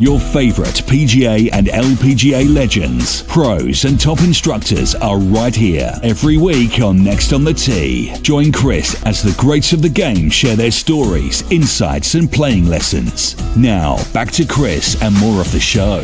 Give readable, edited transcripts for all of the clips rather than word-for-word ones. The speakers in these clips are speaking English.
Your favorite PGA and LPGA legends, pros and top instructors are right here every week on Next on the Tee. Join Chris as the greats of the game share their stories, insights and playing lessons. Now, back to Chris and more of the show.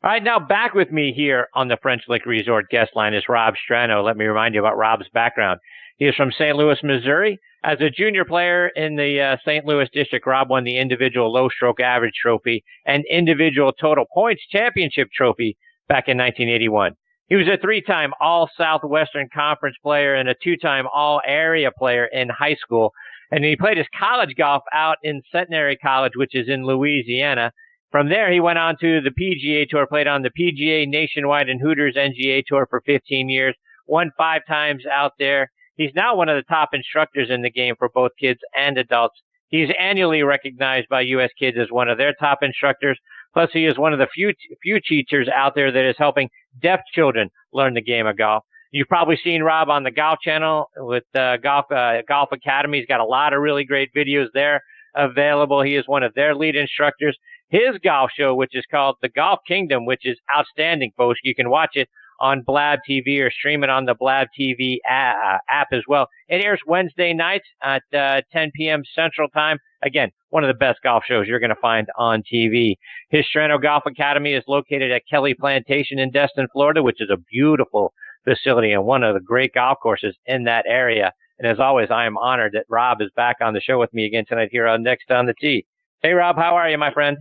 All right, now back with me here on the French Lick Resort guest line is Rob Strano. Let me remind you about Rob's background. He is from St. Louis, Missouri. As a junior player in the St. Louis district, Rob won the individual low stroke average trophy and individual total points championship trophy back in 1981. He was a three-time All-Southwestern Conference player and a two-time All-Area player in high school. And he played his college golf out in Centenary College, which is in Louisiana. From there, he went on to the PGA Tour, played on the PGA Nationwide and Hooters NGA Tour for 15 years, won 5 times out there. He's now one of the top instructors in the game for both kids and adults. He's annually recognized by U.S. Kids as one of their top instructors. Plus, he is one of the few teachers out there that is helping deaf children learn the game of golf. You've probably seen Rob on the Golf Channel with Golf Academy. He's got a lot of really great videos there available. He is one of their lead instructors. His golf show, which is called The Golf Kingdom, which is outstanding, folks. You can watch it on Blab TV or stream it on the Blab TV app as well. It airs Wednesday nights at 10 p.m. Central Time. Again, one of the best golf shows you're going to find on TV. His Strano Golf Academy is located at Kelly Plantation in Destin, Florida, which is a beautiful facility and one of the great golf courses in that area. And as always, I am honored that Rob is back on the show with me again tonight here on Next on the Tee. Hey, Rob, how are you, my friend?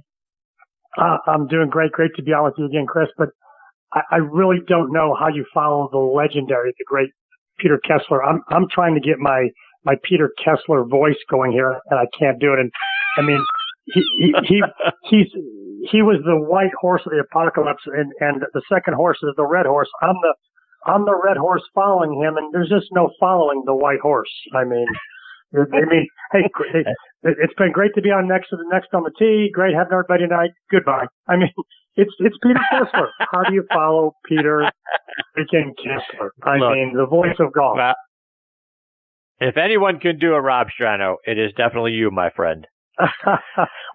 I'm doing great. Great to be on with you again, Chris. But I really don't know how you follow the legendary, the great Peter Kessler. I'm trying to get my Peter Kessler voice going here, and I can't do it. And I mean, he was the white horse of the apocalypse, and the second horse is the red horse. I'm the red horse following him, and there's just no following the white horse. Hey, it's been great to be on Next on the Tee. Great having everybody tonight. Goodbye. I mean, it's Peter Kessler. How do you follow Peter freaking Kessler? The voice of golf. Well, if anyone can do a Rob Strano, it is definitely you, my friend.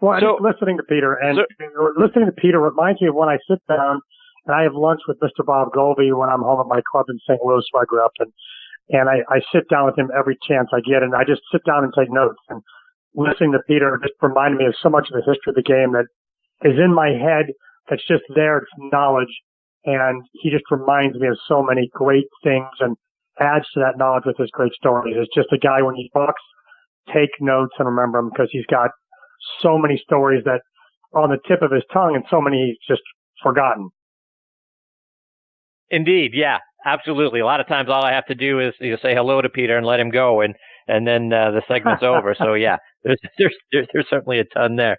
Listening to Peter reminds me of when I sit down and I have lunch with Mr. Bob Golby when I'm home at my club in St. Louis where I grew up, and I sit down with him every chance I get, and I just sit down and take notes. And listening to Peter just reminded me of so much of the history of the game that is in my head that's just there. It's knowledge. And he just reminds me of so many great things and adds to that knowledge with his great stories. It's just a guy, when he talks, take notes and remember him, because he's got so many stories that are on the tip of his tongue and so many he's just forgotten. Indeed, yeah, absolutely. A lot of times all I have to do is say hello to Peter and let him go, and then the segment's over. So yeah, there's certainly a ton there.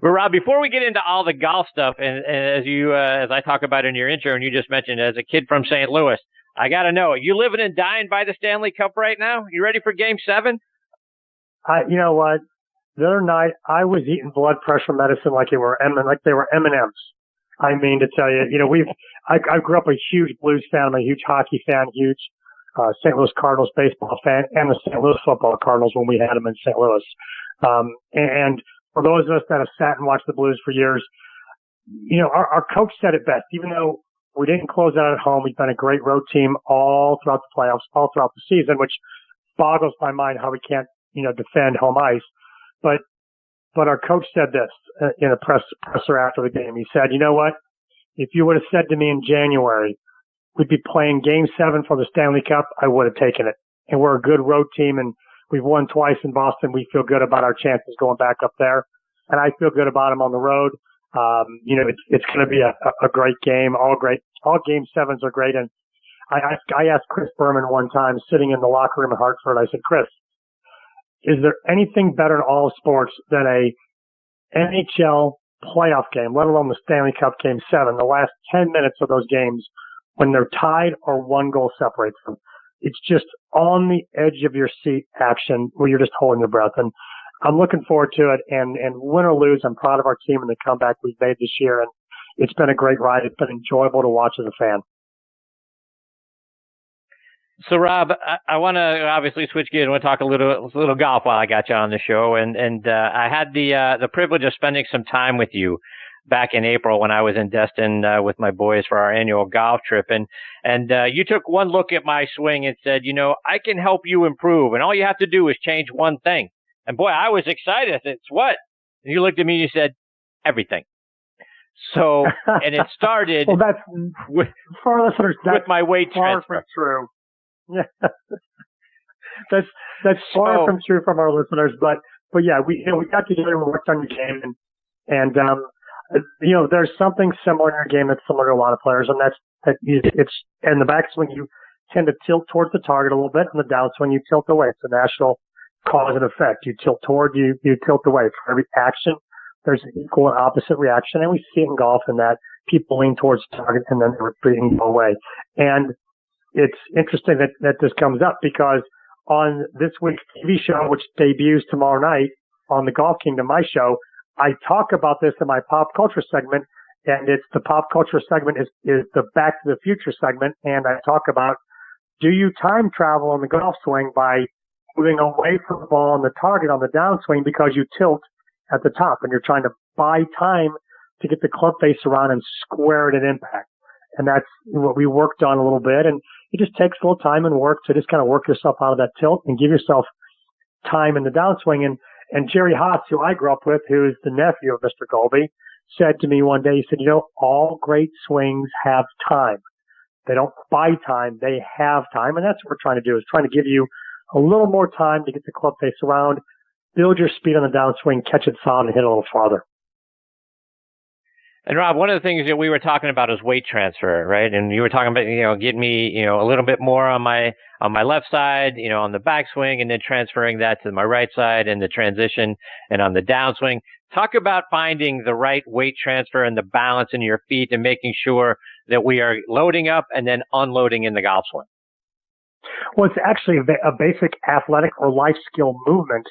But Rob, before we get into all the golf stuff, and as I talk about in your intro, and you just mentioned as a kid from St. Louis, I got to know, you living and dying by the Stanley Cup right now? You ready for Game 7? You know what? The other night I was eating blood pressure medicine like they were M&Ms. I mean, to tell you, I grew up a huge Blues fan. I'm a huge hockey fan, huge St. Louis Cardinals baseball fan, and the St. Louis football Cardinals when we had them in St. Louis. And for those of us that have sat and watched the Blues for years, our coach said it best. Even though we didn't close out at home, we've been a great road team all throughout the playoffs, all throughout the season, which boggles my mind how we can't, defend home ice. But our coach said this in a presser after the game. He said, you know what? If you would have said to me in January, we'd be playing Game 7 for the Stanley Cup, I would have taken it. And we're a good road team, and we've won twice in Boston. We feel good about our chances going back up there. And I feel good about them on the road. It's going to be a great game. All Game 7s are great. And I asked Chris Berman one time, sitting in the locker room at Hartford, I said, Chris, is there anything better in all of sports than a NHL playoff game, let alone the Stanley Cup Game 7, the last 10 minutes of those games when they're tied or one goal separates them? It's just on the edge of your seat action where you're just holding your breath. And I'm looking forward to it. And win or lose, I'm proud of our team and the comeback we've made this year. And it's been a great ride. It's been enjoyable to watch as a fan. So, Rob, I want to obviously switch gears. I want to talk a little golf while I got you on the show, and I had the privilege of spending some time with you back in April when I was in Destin with my boys for our annual golf trip, and you took one look at my swing and said, I can help you improve, and all you have to do is change one thing. And boy, I was excited. I said, it's what? And you looked at me and you said, everything. So, and it started well, that's with, for our listeners. That's with my weight far transfer. from true. Yeah, that's far from true from our listeners. But yeah, we got together and we worked on your game, and there's something similar in your game that's similar to a lot of players, and it's in the backswing you tend to tilt towards the target a little bit, and the downswing you tilt away. It's a natural cause and effect. You tilt toward, you tilt away. For every action, there's an equal and opposite reaction, and we see it in golf in that people lean towards the target and then they retreat and go away. And it's interesting that this comes up because on this week's TV show, which debuts tomorrow night on the Golf Kingdom, my show, I talk about this in my pop culture segment, and it's the pop culture segment is the Back to the Future segment, and I talk about, do you time travel on the golf swing by moving away from the ball and the target on the downswing because you tilt at the top and you're trying to buy time to get the club face around and square it at impact. And that's what we worked on a little bit. And it just takes a little time and work to just kind of work yourself out of that tilt and give yourself time in the downswing. And Jerry Haas, who I grew up with, who is the nephew of Mr. Golby, said to me one day, he said, all great swings have time. They don't buy time, they have time. And that's what we're trying to do, is trying to give you a little more time to get the club face around, build your speed on the downswing, catch it solid, and hit it a little farther. And Rob, one of the things that we were talking about is weight transfer, right? And you were talking about, getting me, a little bit more on my left side, on the backswing, and then transferring that to my right side and the transition and on the downswing. Talk about finding the right weight transfer and the balance in your feet and making sure that we are loading up and then unloading in the golf swing. Well, it's actually a basic athletic or life skill movement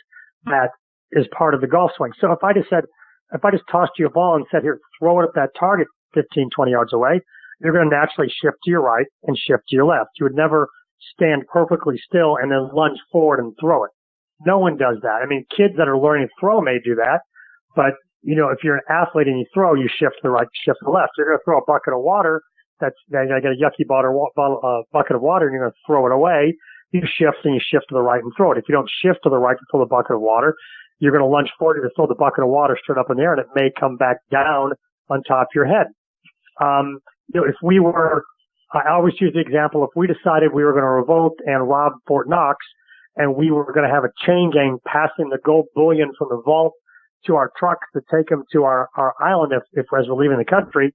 that is part of the golf swing. So if I just tossed you a ball and said, here, throw it at that target 15, 20 yards away, you're going to naturally shift to your right and shift to your left. You would never stand perfectly still and then lunge forward and throw it. No one does that. I mean, kids that are learning to throw may do that, but if you're an athlete and you throw, you shift to the right, shift to the left. You're going to throw a bucket of water. You're going to get a yucky bucket of water and you're going to throw it away. You shift and you shift to the right and throw it. If you don't shift to the right to throw the bucket of water, you're going to lunge forward to throw the bucket of water straight up in the air, and it may come back down on top of your head. If we were, I always use the example, if we decided we were going to revolt and rob Fort Knox, and we were going to have a chain gang passing the gold bullion from the vault to our trucks to take them to our island if as we're leaving the country,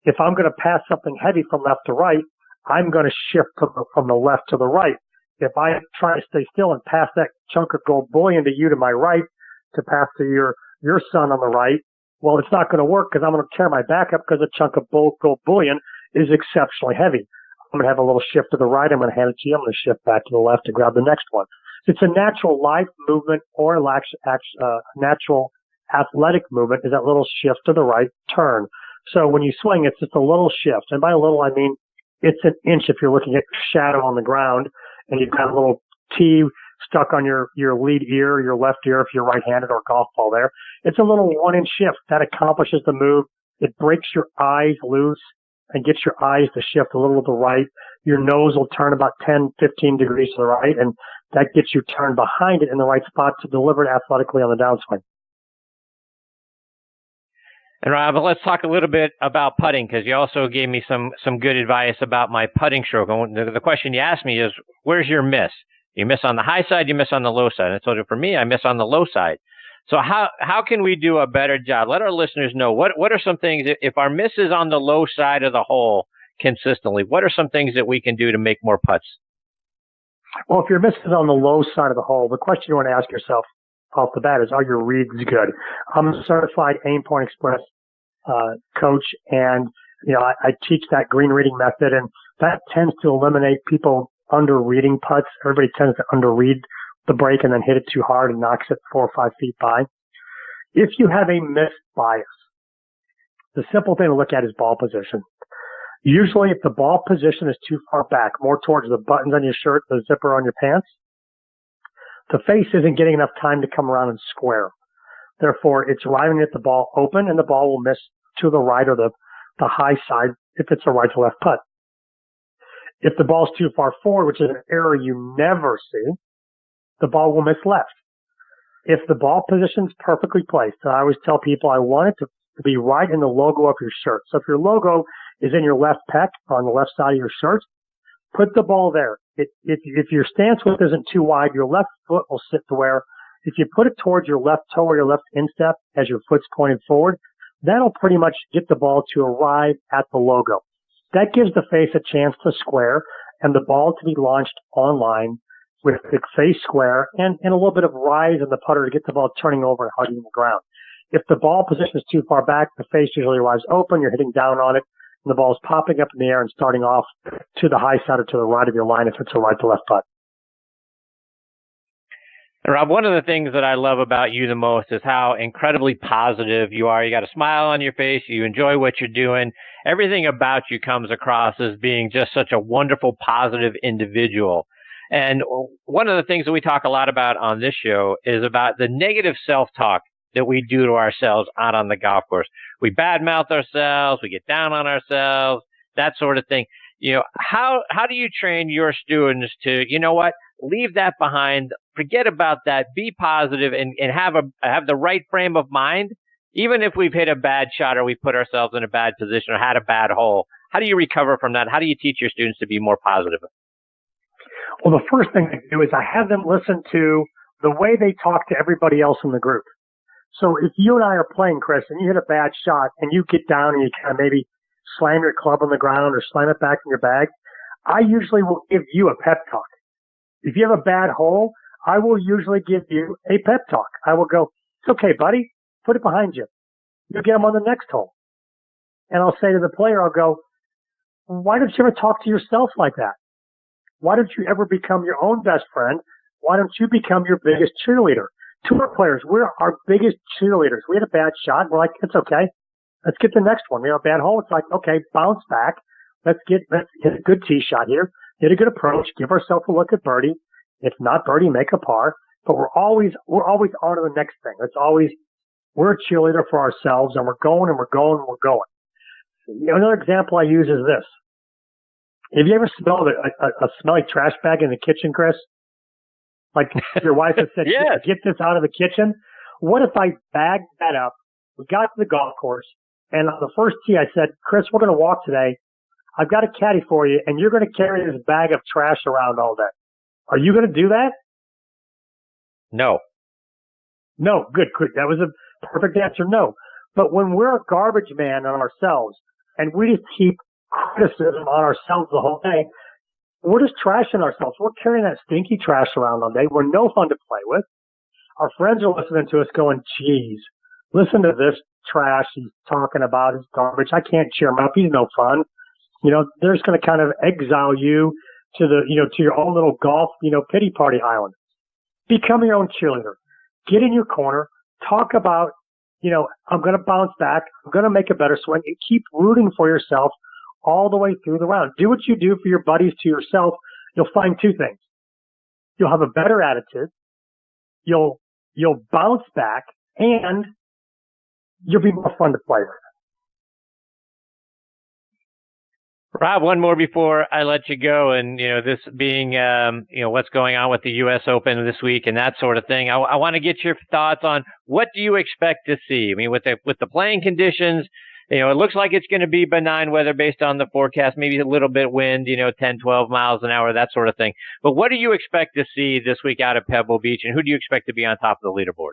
if I'm going to pass something heavy from left to right, I'm going to shift from the left to the right. If I try to stay still and pass that chunk of gold bullion to you to my right to pass to your son on the right, well, it's not going to work because I'm going to tear my back up because a chunk of gold bullion is exceptionally heavy. I'm going to have a little shift to the right. I'm going to hand it to you. I'm going to shift back to the left to grab the next one. It's a natural life movement or natural athletic movement is that little shift to the right turn. So when you swing, it's just a little shift. And by a little, I mean it's an inch if you're looking at shadow on the ground and you've got a little tee stuck on your lead ear, your left ear if you're right-handed, or golf ball there. It's a little 1-inch shift. That accomplishes the move. It breaks your eyes loose and gets your eyes to shift a little to the right. Your nose will turn about 10, 15 degrees to the right, and that gets you turned behind it in the right spot to deliver it athletically on the downswing. And Rob, let's talk a little bit about putting, because you also gave me some good advice about my putting stroke. And the question you asked me is, where's your miss? You miss on the high side, you miss on the low side. And I told you, for me, I miss on the low side. So how can we do a better job? Let our listeners know, what are some things, if our miss is on the low side of the hole consistently, what are some things that we can do to make more putts? Well, if your miss is on the low side of the hole, the question you want to ask yourself off the bat is, are your reads good? I'm a certified Aim Point Express coach, and I teach that green reading method, and that tends to eliminate people under reading putts. Everybody tends to under read the break and then hit it too hard and knocks it 4 or 5 feet by. If you have a miss bias, the simple thing to look at is ball position. Usually if the ball position is too far back, more towards the buttons on your shirt, the zipper on your pants, the face isn't getting enough time to come around and square. Therefore, it's arriving at the ball open, and the ball will miss to the right or the high side if it's a right to left putt. If the ball's too far forward, which is an error you never see, the ball will miss left. If the ball position's perfectly placed, I always tell people I want it to be right in the logo of your shirt. So if your logo is in your left pec on the left side of your shirt, put the ball there. If your stance width isn't too wide, your left foot will sit to where if you put it towards your left toe or your left instep as your foot's pointed forward, that'll pretty much get the ball to arrive at the logo. That gives the face a chance to square and the ball to be launched online with the face square and a little bit of rise in the putter to get the ball turning over and hugging the ground. If the ball position is too far back, the face usually arrives open, you're hitting down on it, and the ball is popping up in the air and starting off to the high side or to the right of your line if it's a right to left putt. Rob, one of the things that I love about you the most is how incredibly positive you are. You got a smile on your face. You enjoy what you're doing. Everything about you comes across as being just such a wonderful, positive individual. And one of the things that we talk a lot about on this show is about the negative self-talk that we do to ourselves out on the golf course. We badmouth ourselves. We get down on ourselves, that sort of thing. How do you train your students to, leave that behind, forget about that, be positive, and have the right frame of mind, even if we've hit a bad shot or we put ourselves in a bad position or had a bad hole? How do you recover from that? How do you teach your students to be more positive? Well, the first thing I do is I have them listen to the way they talk to everybody else in the group. So if you and I are playing, Chris, and you hit a bad shot and you get down and you kind of maybe slam your club on the ground or slam it back in your bag, I usually will give you a pep talk. If you have a bad hole, I will usually give you a pep talk. I will go, it's okay, buddy. Put it behind you. You'll get them on the next hole. And I'll say to the player, I'll go, why don't you ever talk to yourself like that? Why don't you ever become your own best friend? Why don't you become your biggest cheerleader? Tour players, we're our biggest cheerleaders. We had a bad shot. We're like, it's okay. Let's get the next one. We have a bad hole. It's like, okay, bounce back. Let's hit a good tee shot here. Hit a good approach. Give ourselves a look at birdie. If not birdie, make a par. But we're always on to the next thing. It's always, we're a cheerleader for ourselves, and we're going and we're going and we're going. Another example I use is this. Have you ever smelled a smelly trash bag in the kitchen, Chris? Like your wife has said, yes. Get this out of the kitchen. What if I bagged that up? We got to the golf course, and on the first tee I said, Chris, we're going to walk today. I've got a caddy for you, and you're going to carry this bag of trash around all day. Are you going to do that? No. No. Good. That was a perfect answer. No. But when we're a garbage man on ourselves, and we just keep criticism on ourselves the whole day, we're just trashing ourselves. We're carrying that stinky trash around all day. We're no fun to play with. Our friends are listening to us going, geez, listen to this trash he's talking about, his garbage. I can't cheer him up. He's no fun. They're just going to kind of exile you to to your own little golf, pity party island. Become your own cheerleader. Get in your corner. Talk about, I'm going to bounce back. I'm going to make a better swing, and keep rooting for yourself all the way through the round. Do what you do for your buddies to yourself. You'll find two things. You'll have a better attitude. You'll bounce back, and you'll be more fun to play with. Rob, one more before I let you go. And, this being, what's going on with the U.S. Open this week and that sort of thing, I want to get your thoughts on what do you expect to see? I mean, with the playing conditions, it looks like it's going to be benign weather based on the forecast, maybe a little bit wind, 10, 12 miles an hour, that sort of thing. But what do you expect to see this week out of Pebble Beach, and who do you expect to be on top of the leaderboard?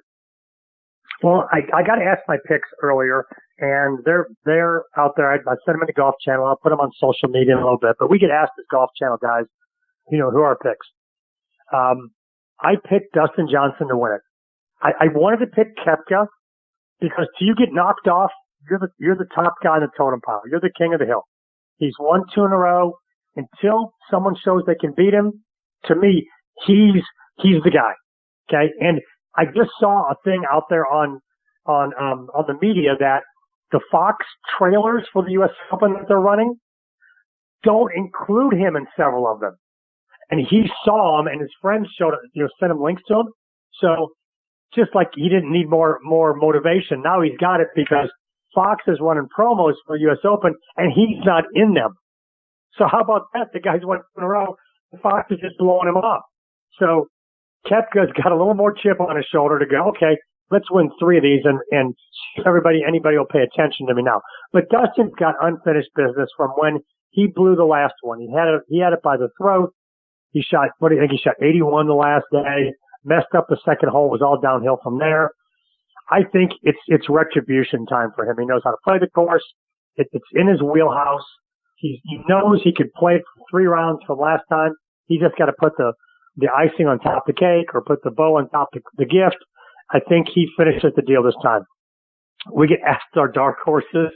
Well, I got to ask my picks earlier, and they're out there. I sent them in the Golf Channel. I'll put them on social media in a little bit. But we get asked as Golf Channel guys, who are our picks. I picked Dustin Johnson to win it. I wanted to pick Koepka because till you get knocked off, you're the top guy in the totem pile. You're the king of the hill. He's won 2 in a row. Until someone shows they can beat him, to me, he's the guy. Okay, and I just saw a thing out there on the media that the Fox trailers for the U.S. Open that they're running, don't include him in several of them. And he saw them, and his friends sent him links to them. So just like he didn't need more motivation, now he's got it because Fox is running promos for U.S. Open, and he's not in them. So how about that? The guys went in a row, and Fox is just blowing him off. So Koepka's got a little more chip on his shoulder to go, okay, let's win 3 of these, and anybody will pay attention to me now. But Dustin's got unfinished business from when he blew the last one. He had it by the throat. He shot, what do you think? He shot 81 the last day, messed up the second hole, was all downhill from there. I think it's retribution time for him. He knows how to play the course. It's in his wheelhouse. He knows he could play it for 3 rounds from last time. He just got to put the icing on top of the cake or put the bow on top of the gift. I think he finishes the deal this time. We get asked our dark horses,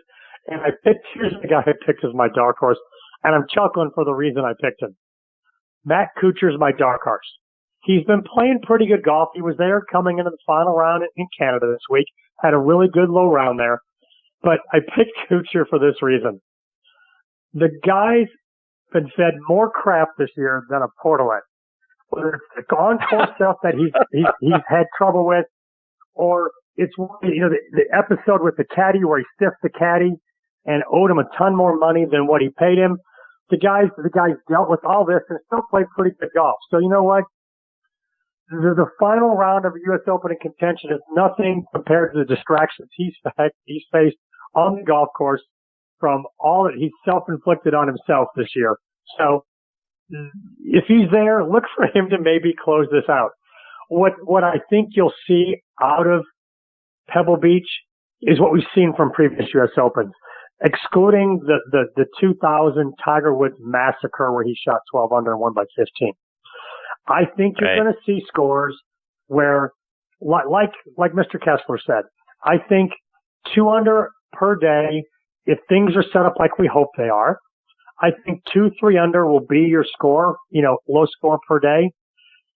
and here's the guy I picked as my dark horse, and I'm chuckling for the reason I picked him. Matt Kuchar's my dark horse. He's been playing pretty good golf. He was there coming into the final round in Canada this week, had a really good low round there. But I picked Kuchar for this reason. The guy's been fed more crap this year than a portalet. Whether it's the on-course stuff that he's had trouble with, or it's the episode with the caddy where he stiffed the caddy and owed him a ton more money than what he paid him. The guy's dealt with all this and still played pretty good golf. So you know what? The final round of the U.S. Open in contention is nothing compared to the distractions he's faced on the golf course from all that he's self-inflicted on himself this year. So if he's there, look for him to maybe close this out. What I think you'll see out of Pebble Beach is what we've seen from previous U.S. Opens, excluding the 2000 Tiger Woods massacre where he shot 12 under and won by 15. I think you're going to see scores where, like Mr. Kessler said, I think 2 under per day, if things are set up like we hope they are. I think 2-3 under will be your score, low score per day.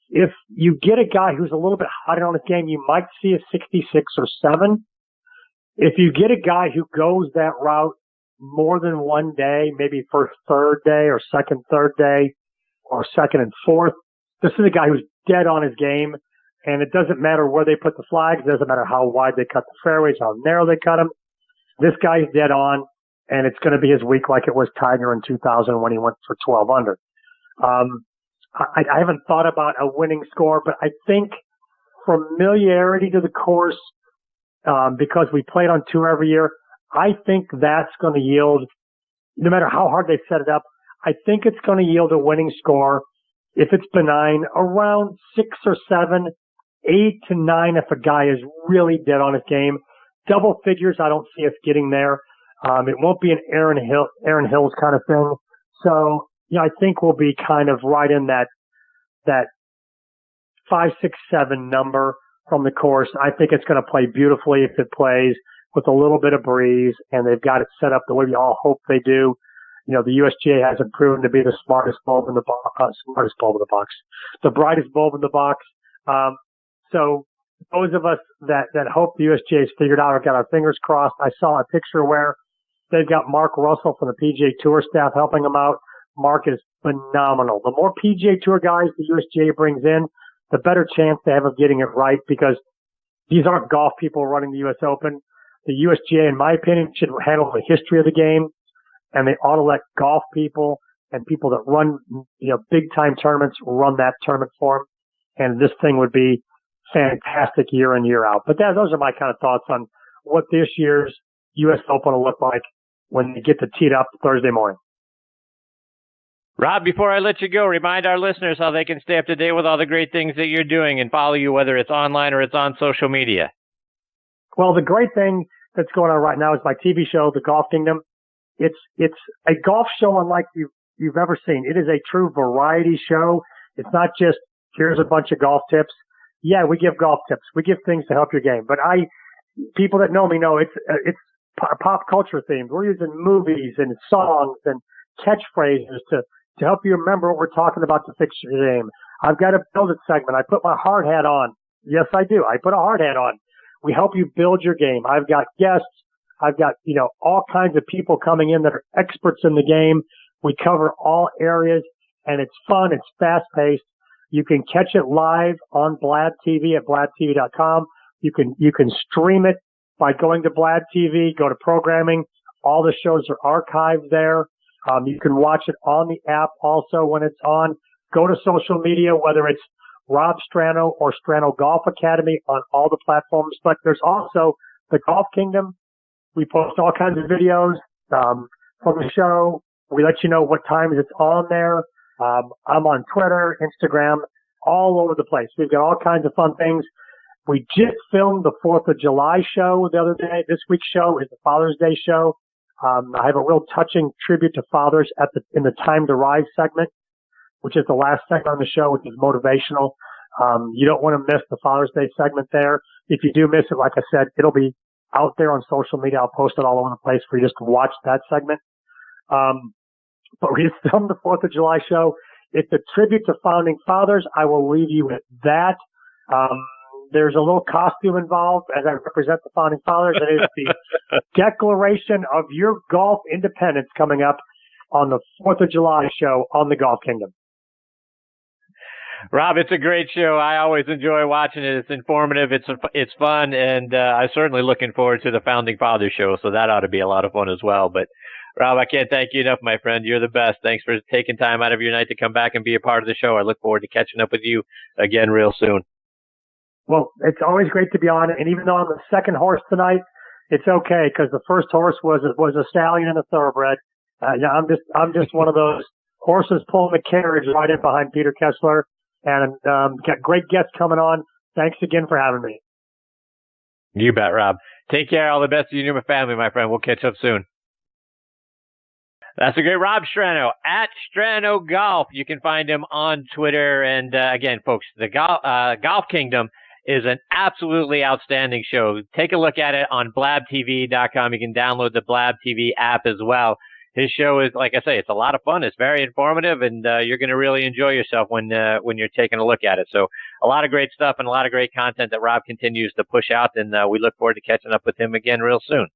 If you get a guy who's a little bit hot on his game, you might see a 66 or 7. If you get a guy who goes that route more than one day, maybe first, third day, or second, third day, or second and fourth, this is a guy who's dead on his game, and it doesn't matter where they put the flags. It doesn't matter how wide they cut the fairways, how narrow they cut them. This guy's dead on, and it's going to be his week like it was Tiger in 2000 when he went for 12 under. I haven't thought about a winning score, but I think familiarity to the course, because we played on tour every year, I think that's going to yield, no matter how hard they set it up, I think it's going to yield a winning score. If it's benign, around 6 or 7, 8 to 9 if a guy is really dead on his game. Double figures, I don't see us getting there. It won't be an Aaron Hills kind of thing. So, I think we'll be kind of right in that 5, 6, 7 number from the course. I think it's going to play beautifully if it plays with a little bit of breeze, and they've got it set up the way we all hope they do. The USGA hasn't proven to be the smartest bulb in the box, the brightest bulb in the box. So those of us that hope the USGA has figured out or got our fingers crossed, I saw a picture where they've got Mark Russell from the PGA Tour staff helping them out. Mark is phenomenal. The more PGA Tour guys the USGA brings in, the better chance they have of getting it right, because these aren't golf people running the U.S. Open. The USGA, in my opinion, should handle the history of the game, and they ought to let golf people and people that run, big time tournaments run that tournament for them. And this thing would be fantastic year in, year out. But those are my kind of thoughts on what this year's U.S. Open will look like when they get to tee it up Thursday morning. Rob, before I let you go, remind our listeners how they can stay up to date with all the great things that you're doing and follow you, whether it's online or it's on social media. Well, the great thing that's going on right now is my TV show, The Golf Kingdom. It's a golf show unlike you've ever seen. It is a true variety show. It's not just here's a bunch of golf tips. Yeah, we give golf tips. We give things to help your game. But people that know me know it's pop culture themed. We're using movies and songs and catchphrases to help you remember what we're talking about to fix your game. I've got a build it segment. I put my hard hat on. Yes, I do. I put a hard hat on. We help you build your game. I've got guests. I've got, all kinds of people coming in that are experts in the game We cover all areas, and it's fun. It's fast-paced. You can catch it live on Blab TV at blabtv.com. You can stream it by going to Blab TV, go to programming. All the shows are archived there. You can watch it on the app also when it's on. Go to social media, whether it's Rob Strano or Strano Golf Academy on all the platforms. But there's also the Golf Kingdom. We post all kinds of videos from the show. We let you know what times it's on there. I'm on Twitter, Instagram, all over the place. We've got all kinds of fun things. We just filmed the 4th of July show the other day. This week's show is the Father's Day show. I have a real touching tribute to fathers in the Time to Rise segment, which is the last segment on the show, which is motivational. You don't want to miss the Father's Day segment there. If you do miss it, like I said, it'll be out there on social media. I'll post it all over the place for you just to watch that segment. But we just filmed the 4th of July show. It's a tribute to founding fathers. I will leave you with that. There's a little costume involved as I represent the founding fathers. It is the Declaration of Your Golf Independence coming up on the 4th of July show on the Golf Kingdom. Rob, it's a great show. I always enjoy watching it. It's informative. It's fun, and I'm certainly looking forward to the Founding Fathers show, so that ought to be a lot of fun as well. But, Rob, I can't thank you enough, my friend. You're the best. Thanks for taking time out of your night to come back and be a part of the show. I look forward to catching up with you again real soon. Well, it's always great to be on it, and even though I'm the second horse tonight, it's okay because the first horse was a stallion and a thoroughbred. I'm just one of those horses pulling the carriage right in behind Peter Kessler. And got great guests coming on. Thanks again for having me. You bet, Rob. Take care. All the best to you and your family, my friend. We'll catch up soon. That's a great Rob Strano at Strano Golf. You can find him on Twitter. And again, folks, the Golf Kingdom is an absolutely outstanding show. Take a look at it on blabtv.com. You can download the Blab TV app as well. His show is, like I say, it's a lot of fun. It's very informative, and you're going to really enjoy yourself when you're taking a look at it. So a lot of great stuff and a lot of great content that Rob continues to push out, and we look forward to catching up with him again real soon.